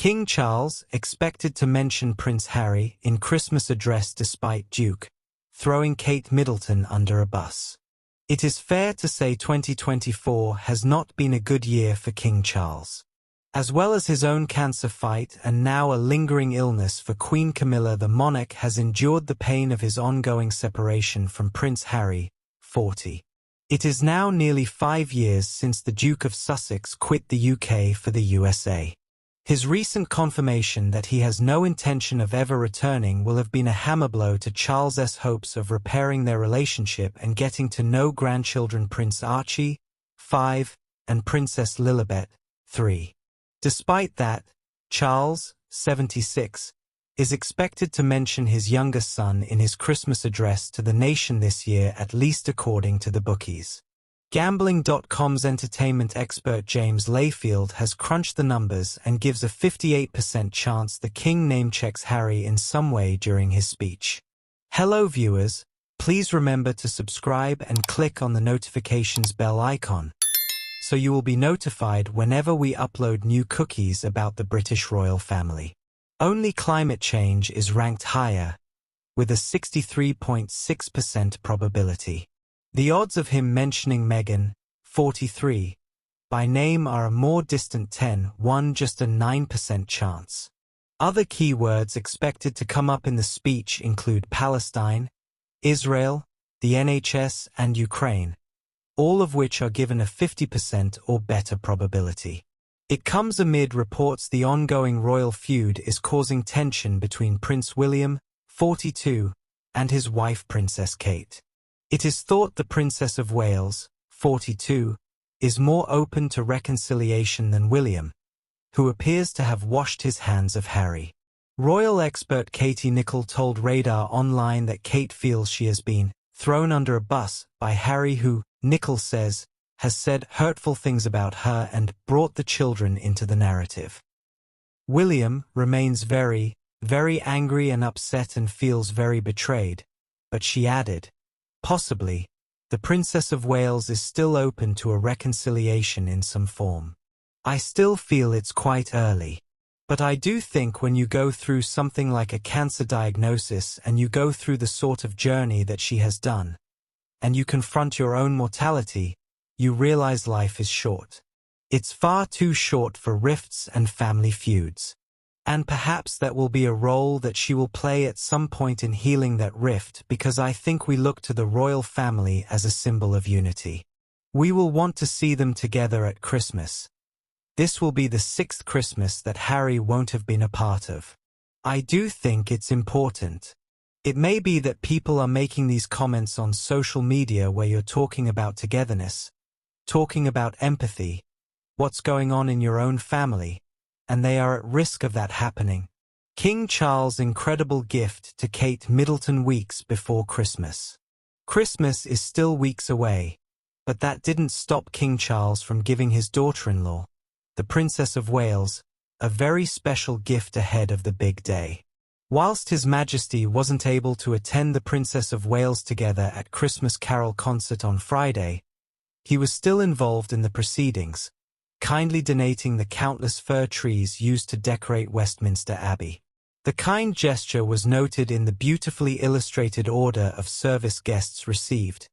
King Charles expected to mention Prince Harry in Christmas address despite Duke throwing Kate Middleton under a bus. It is fair to say 2024 has not been a good year for King Charles. As well as his own cancer fight and now a lingering illness for Queen Camilla, the monarch has endured the pain of his ongoing separation from Prince Harry, 40. It is now nearly 5 years since the Duke of Sussex quit the UK for the USA. His recent confirmation that he has no intention of ever returning will have been a hammerblow to Charles's hopes of repairing their relationship and getting to know grandchildren Prince Archie, 5, and Princess Lilibet, 3. Despite that, Charles, 76, is expected to mention his youngest son in his Christmas address to the nation this year, at least according to the bookies. Gambling.com's entertainment expert James Leyfield has crunched the numbers and gives a 58% chance the king namechecks Harry in some way during his speech. Hello viewers, please remember to subscribe and click on the notifications bell icon, so you will be notified whenever we upload new cookies about the British royal family. Only climate change is ranked higher, with a 63.6% probability. The odds of him mentioning Meghan, 43, by name are a more distant 10-1, just a 9% chance. Other keywords expected to come up in the speech include Palestine, Israel, the NHS, and Ukraine, all of which are given a 50% or better probability. It comes amid reports the ongoing royal feud is causing tension between Prince William, 42, and his wife Princess Kate. It is thought the Princess of Wales, 42, is more open to reconciliation than William, who appears to have washed his hands of Harry. Royal expert Katie Nicholl told Radar Online that Kate feels she has been thrown under a bus by Harry, who, Nicholl says, has said hurtful things about her and brought the children into the narrative. William remains very, very angry and upset and feels very betrayed, but she added, possibly, the Princess of Wales is still open to a reconciliation in some form. I still feel it's quite early. But I do think when you go through something like a cancer diagnosis and you go through the sort of journey that she has done, and you confront your own mortality, you realize life is short. It's far too short for rifts and family feuds. And perhaps that will be a role that she will play at some point in healing that rift, because I think we look to the royal family as a symbol of unity. We will want to see them together at Christmas. This will be the 6th Christmas that Harry won't have been a part of. I do think it's important. It may be that people are making these comments on social media where you're talking about togetherness, talking about empathy, what's going on in your own family, and they are at risk of that happening. King Charles' incredible gift to Kate Middleton weeks before Christmas. Christmas is still weeks away, but that didn't stop King Charles from giving his daughter-in-law, the Princess of Wales, a very special gift ahead of the big day. Whilst His Majesty wasn't able to attend the Princess of Wales together at Christmas Carol concert on Friday, he was still involved in the proceedings, kindly donating the countless fir trees used to decorate Westminster Abbey. The kind gesture was noted in the beautifully illustrated order of service guests received,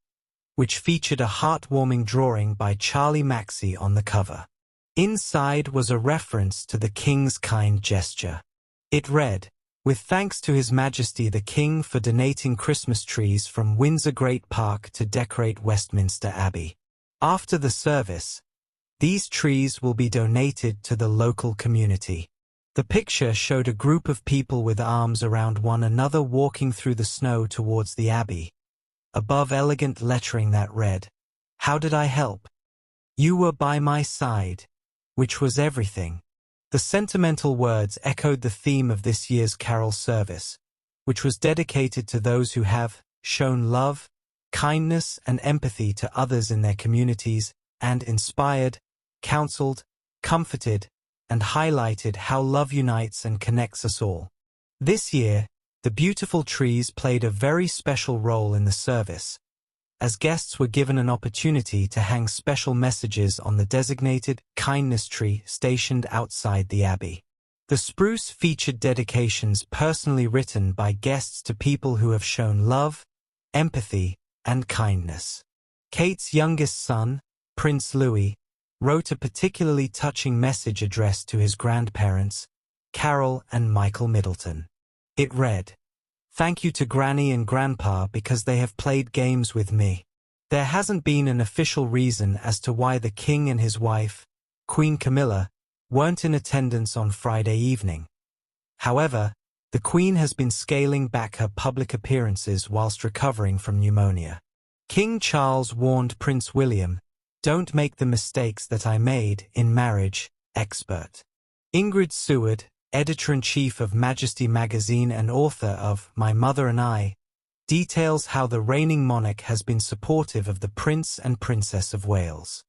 which featured a heartwarming drawing by Charlie Maxey on the cover. Inside was a reference to the King's kind gesture. It read, "With thanks to His Majesty the King for donating Christmas trees from Windsor Great Park to decorate Westminster Abbey. After the service, these trees will be donated to the local community." The picture showed a group of people with arms around one another walking through the snow towards the Abbey, above elegant lettering that read, "How did I help? You were by my side," which was everything. The sentimental words echoed the theme of this year's carol service, which was dedicated to those who have shown love, kindness, and empathy to others in their communities, and inspired, counseled, comforted, and highlighted how love unites and connects us all. This year, the beautiful trees played a very special role in the service, as guests were given an opportunity to hang special messages on the designated kindness tree stationed outside the Abbey. The spruce featured dedications personally written by guests to people who have shown love, empathy, and kindness. Kate's youngest son, Prince Louis, wrote a particularly touching message addressed to his grandparents, Carol and Michael Middleton. It read, "Thank you to Granny and Grandpa because they have played games with me. There hasn't been an official reason as to why the king and his wife, Queen Camilla, weren't in attendance on Friday evening. However, the Queen has been scaling back her public appearances whilst recovering from pneumonia. King Charles warned Prince William, 'Don't make the mistakes that I made in marriage, expert.'" Ingrid Seward, editor-in-chief of Majesty magazine and author of My Mother and I, details how the reigning monarch has been supportive of the Prince and Princess of Wales.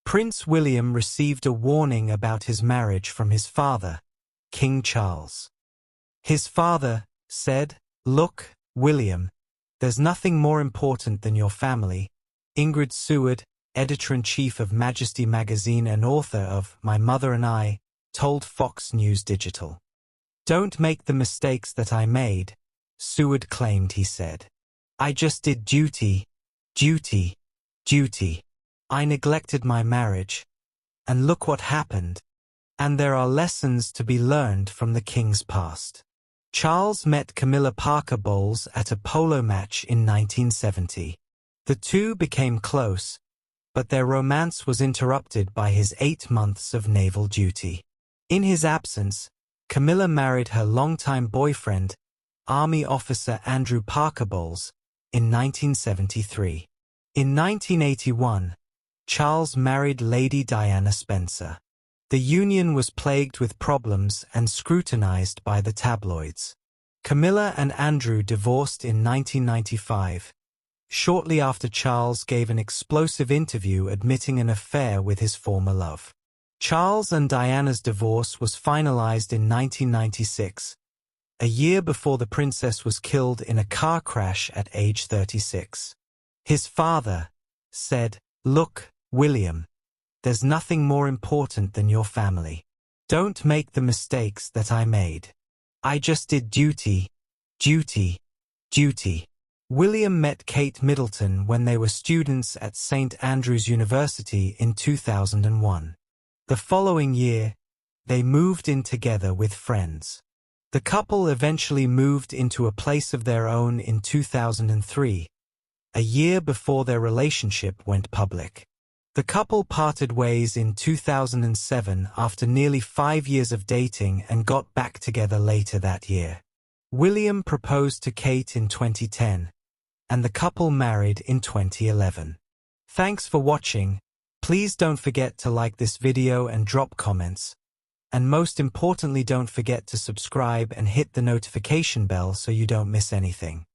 Prince William received a warning about his marriage from his father, King Charles. His father said, "Look, William, there's nothing more important than your family." Ingrid Seward, editor-in-chief of Majesty magazine and author of My Mother and I, told Fox News Digital. "Don't make the mistakes that I made," Seward claimed he said. "I just did duty, duty, duty. I neglected my marriage. And look what happened. And there are lessons to be learned from the king's past." Charles met Camilla Parker Bowles at a polo match in 1970. The two became close, but their romance was interrupted by his 8 months of naval duty. In his absence, Camilla married her longtime boyfriend, Army officer Andrew Parker Bowles, in 1973. In 1981, Charles married Lady Diana Spencer. The union was plagued with problems and scrutinized by the tabloids. Camilla and Andrew divorced in 1995, shortly after Charles gave an explosive interview admitting an affair with his former love. Charles and Diana's divorce was finalized in 1996, a year before the princess was killed in a car crash at age 36. His father said, "Look, William, there's nothing more important than your family. Don't make the mistakes that I made. I just did duty, duty, duty." William met Kate Middleton when they were students at St. Andrews University in 2001. The following year, they moved in together with friends. The couple eventually moved into a place of their own in 2003, a year before their relationship went public. The couple parted ways in 2007 after nearly 5 years of dating and got back together later that year. William proposed to Kate in 2010, and the couple married in 2011. Thanks for watching. Please don't forget to like this video and drop comments. And most importantly, don't forget to subscribe and hit the notification bell so you don't miss anything.